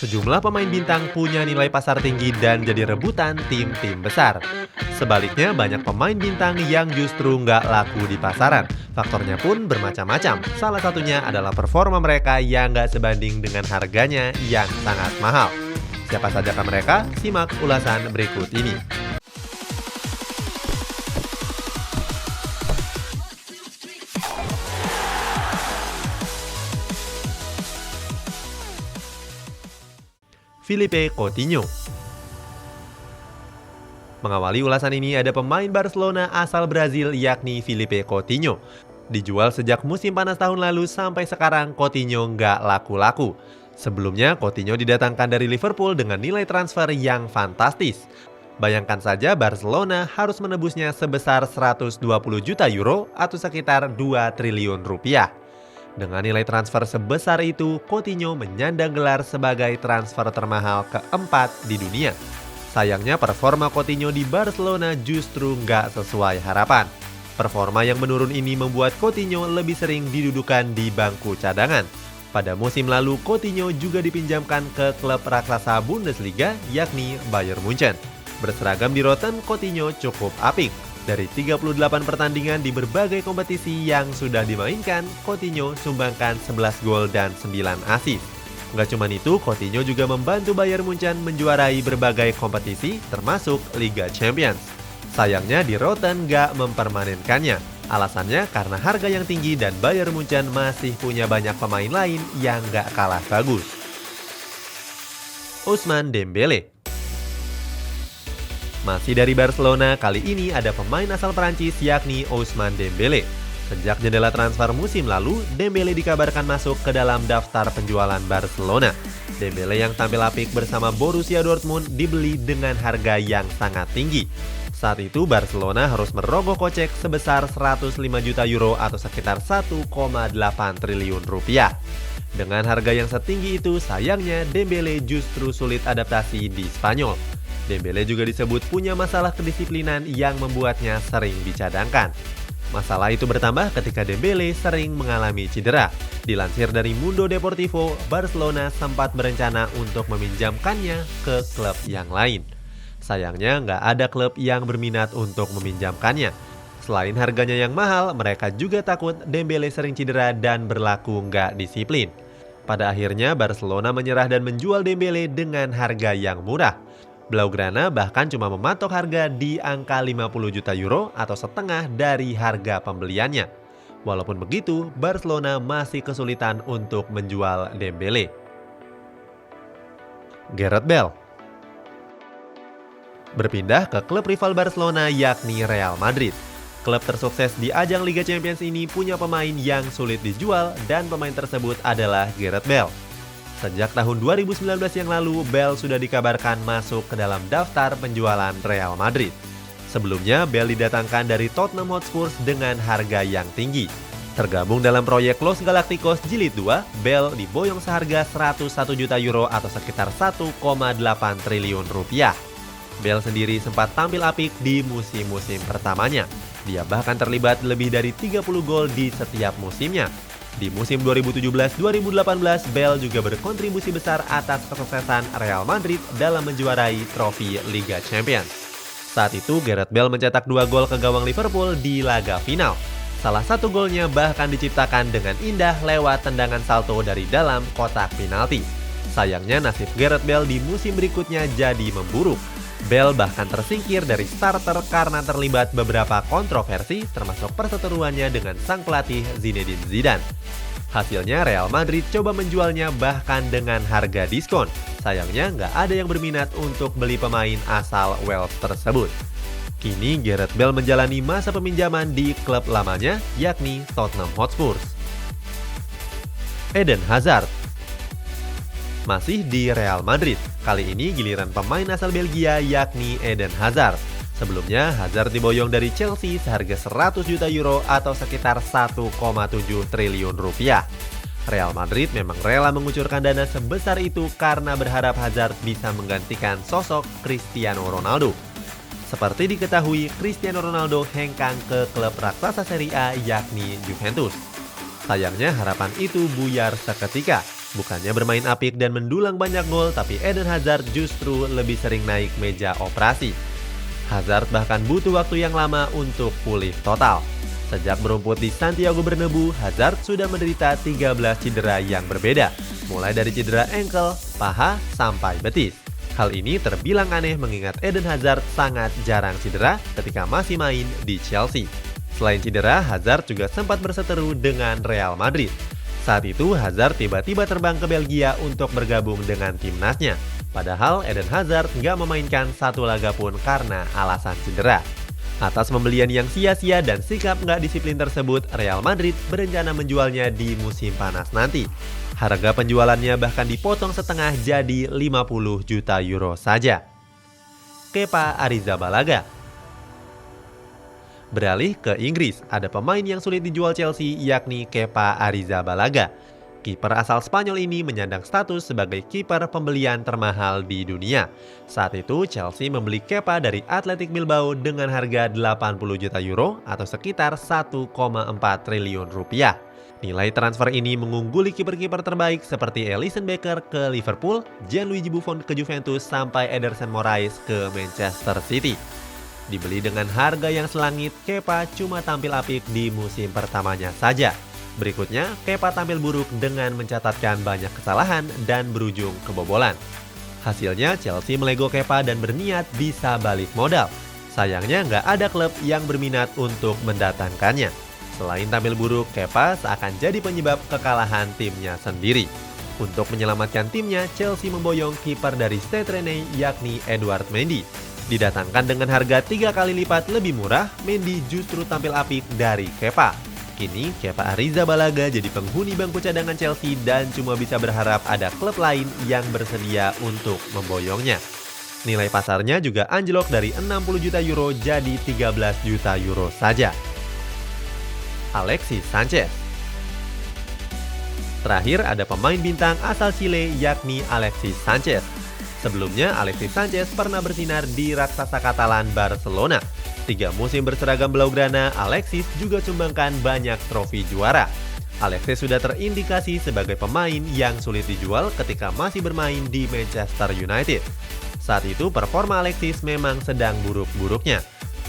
Sejumlah pemain bintang punya nilai pasar tinggi dan jadi rebutan tim-tim besar. Sebaliknya, banyak pemain bintang yang justru nggak laku di pasaran. Faktornya pun bermacam-macam. Salah satunya adalah performa mereka yang nggak sebanding dengan harganya yang sangat mahal. Siapa sajakah mereka? Simak ulasan berikut ini. Philippe Coutinho. Mengawali ulasan ini ada pemain Barcelona asal Brazil yakni Philippe Coutinho. Dijual sejak musim panas tahun lalu sampai sekarang Coutinho nggak laku-laku. Sebelumnya Coutinho didatangkan dari Liverpool dengan nilai transfer yang fantastis. Bayangkan saja Barcelona harus menebusnya sebesar 120 juta euro atau sekitar 2 triliun rupiah. Dengan nilai transfer sebesar itu, Coutinho menyandang gelar sebagai transfer termahal keempat di dunia. Sayangnya performa Coutinho di Barcelona justru nggak sesuai harapan. Performa yang menurun ini membuat Coutinho lebih sering didudukan di bangku cadangan. Pada musim lalu, Coutinho juga dipinjamkan ke klub raksasa Bundesliga yakni Bayern Munchen. Berseragam di Rotten, Coutinho cukup apik. Dari 38 pertandingan di berbagai kompetisi yang sudah dimainkan, Coutinho sumbangkan 11 gol dan 9 assist. Nggak cuma itu, Coutinho juga membantu Bayern Munchen menjuarai berbagai kompetisi, termasuk Liga Champions. Sayangnya di Rotten nggak mempermanenkannya. Alasannya karena harga yang tinggi dan Bayern Munchen masih punya banyak pemain lain yang nggak kalah bagus. Ousmane Dembélé. Masih dari Barcelona, kali ini ada pemain asal Perancis yakni Ousmane Dembélé. Sejak jendela transfer musim lalu, Dembélé dikabarkan masuk ke dalam daftar penjualan Barcelona. Dembélé yang tampil apik bersama Borussia Dortmund dibeli dengan harga yang sangat tinggi. Saat itu Barcelona harus merogoh kocek sebesar 105 juta euro atau sekitar 1,8 triliun rupiah. Dengan harga yang setinggi itu, sayangnya Dembélé justru sulit adaptasi di Spanyol. Dembélé juga disebut punya masalah kedisiplinan yang membuatnya sering dicadangkan. Masalah itu bertambah ketika Dembélé sering mengalami cedera. Dilansir dari Mundo Deportivo, Barcelona sempat berencana untuk meminjamkannya ke klub yang lain. Sayangnya nggak ada klub yang berminat untuk meminjamkannya. Selain harganya yang mahal, mereka juga takut Dembélé sering cedera dan berlaku nggak disiplin. Pada akhirnya Barcelona menyerah dan menjual Dembélé dengan harga yang murah. Blaugrana bahkan cuma mematok harga di angka 50 juta euro atau setengah dari harga pembeliannya. Walaupun begitu, Barcelona masih kesulitan untuk menjual Dembélé. Gareth Bale berpindah ke klub rival Barcelona yakni Real Madrid. Klub tersukses di ajang Liga Champions ini punya pemain yang sulit dijual dan pemain tersebut adalah Gareth Bale. Sejak tahun 2019 yang lalu, Bale sudah dikabarkan masuk ke dalam daftar penjualan Real Madrid. Sebelumnya, Bale didatangkan dari Tottenham Hotspur dengan harga yang tinggi. Tergabung dalam proyek Los Galacticos Jilid 2, Bale diboyong seharga 101 juta euro atau sekitar 1,8 triliun rupiah. Bale sendiri sempat tampil apik di musim-musim pertamanya. Dia bahkan terlibat lebih dari 30 gol di setiap musimnya. Di musim 2017-2018, Bale juga berkontribusi besar atas kesuksesan Real Madrid dalam menjuarai trofi Liga Champions. Saat itu, Gareth Bale mencetak 2 gol ke gawang Liverpool di laga final. Salah satu golnya bahkan diciptakan dengan indah lewat tendangan salto dari dalam kotak penalti. Sayangnya nasib Gareth Bale di musim berikutnya jadi memburuk. Bale bahkan tersingkir dari starter karena terlibat beberapa kontroversi termasuk perseteruannya dengan sang pelatih Zinedine Zidane. Hasilnya Real Madrid coba menjualnya bahkan dengan harga diskon. Sayangnya nggak ada yang berminat untuk beli pemain asal Wales tersebut. Kini Gareth Bale menjalani masa peminjaman di klub lamanya yakni Tottenham Hotspur. Eden Hazard masih di Real Madrid. Kali ini giliran pemain asal Belgia yakni Eden Hazard. Sebelumnya Hazard diboyong dari Chelsea seharga 100 juta euro atau sekitar 1,7 triliun rupiah. Real Madrid memang rela mengucurkan dana sebesar itu karena berharap Hazard bisa menggantikan sosok Cristiano Ronaldo. Seperti diketahui, Cristiano Ronaldo hengkang ke klub raksasa Serie A yakni Juventus. Sayangnya harapan itu buyar seketika. Bukannya bermain apik dan mendulang banyak gol, tapi Eden Hazard justru lebih sering naik meja operasi. Hazard bahkan butuh waktu yang lama untuk pulih total. Sejak berumput di Santiago Bernabeu, Hazard sudah menderita 13 cedera yang berbeda, mulai dari cedera ankle, paha, sampai betis. Hal ini terbilang aneh mengingat Eden Hazard sangat jarang cedera ketika masih main di Chelsea. Selain cedera, Hazard juga sempat berseteru dengan Real Madrid. Saat itu Hazard tiba-tiba terbang ke Belgia untuk bergabung dengan timnasnya. Padahal Eden Hazard nggak memainkan satu laga pun karena alasan cedera. Atas pembelian yang sia-sia dan sikap nggak disiplin tersebut, Real Madrid berencana menjualnya di musim panas nanti. Harga penjualannya bahkan dipotong setengah jadi 50 juta euro saja. Kepa Arrizabalaga. Beralih ke Inggris, ada pemain yang sulit dijual Chelsea yakni Kepa Arrizabalaga. Kiper asal Spanyol ini menyandang status sebagai kiper pembelian termahal di dunia. Saat itu Chelsea membeli Kepa dari Athletic Bilbao dengan harga 80 juta euro atau sekitar 1,4 triliun rupiah. Nilai transfer ini mengungguli kiper-kiper terbaik seperti Alisson Becker ke Liverpool, Gianluigi Buffon ke Juventus, sampai Ederson Moraes ke Manchester City. Dibeli dengan harga yang selangit, Kepa cuma tampil apik di musim pertamanya saja. Berikutnya, Kepa tampil buruk dengan mencatatkan banyak kesalahan dan berujung kebobolan. Hasilnya, Chelsea melego Kepa dan berniat bisa balik modal. Sayangnya nggak ada klub yang berminat untuk mendatangkannya. Selain tampil buruk, Kepa seakan jadi penyebab kekalahan timnya sendiri. Untuk menyelamatkan timnya, Chelsea memboyong kiper dari Stade Rennais yakni Edouard Mendy. Didatangkan dengan harga 3 kali lipat lebih murah, Mendy justru tampil apik dari Kepa. Kini, Kepa Arrizabalaga jadi penghuni bangku cadangan Chelsea dan cuma bisa berharap ada klub lain yang bersedia untuk memboyongnya. Nilai pasarnya juga anjlok dari 60 juta euro jadi 13 juta euro saja. Alexis Sanchez. Terakhir ada pemain bintang asal Chile yakni Alexis Sanchez. Sebelumnya, Alexis Sanchez pernah bersinar di raksasa Katalan Barcelona. 3 musim berseragam Blaugrana, Alexis juga sumbangkan banyak trofi juara. Alexis sudah terindikasi sebagai pemain yang sulit dijual ketika masih bermain di Manchester United. Saat itu performa Alexis memang sedang buruk-buruknya.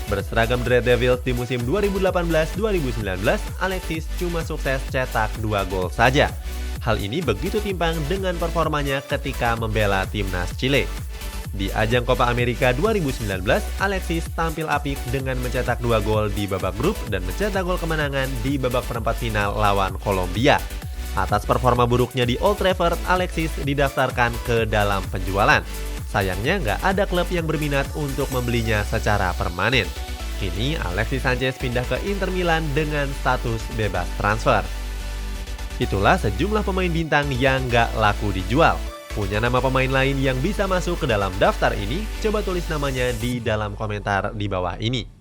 Berseragam The Red Devils di musim 2018-2019, Alexis cuma sukses cetak 2 gol saja. Hal ini begitu timpang dengan performanya ketika membela timnas Chile. Di ajang Copa America 2019, Alexis tampil apik dengan mencetak 2 gol di babak grup dan mencetak gol kemenangan di babak perempat final lawan Kolombia. Atas performa buruknya di Old Trafford, Alexis didaftarkan ke dalam penjualan. Sayangnya nggak ada klub yang berminat untuk membelinya secara permanen. Kini Alexis Sanchez pindah ke Inter Milan dengan status bebas transfer. Itulah sejumlah pemain bintang yang nggak laku dijual. Punya nama pemain lain yang bisa masuk ke dalam daftar ini? Coba tulis namanya di dalam komentar di bawah ini.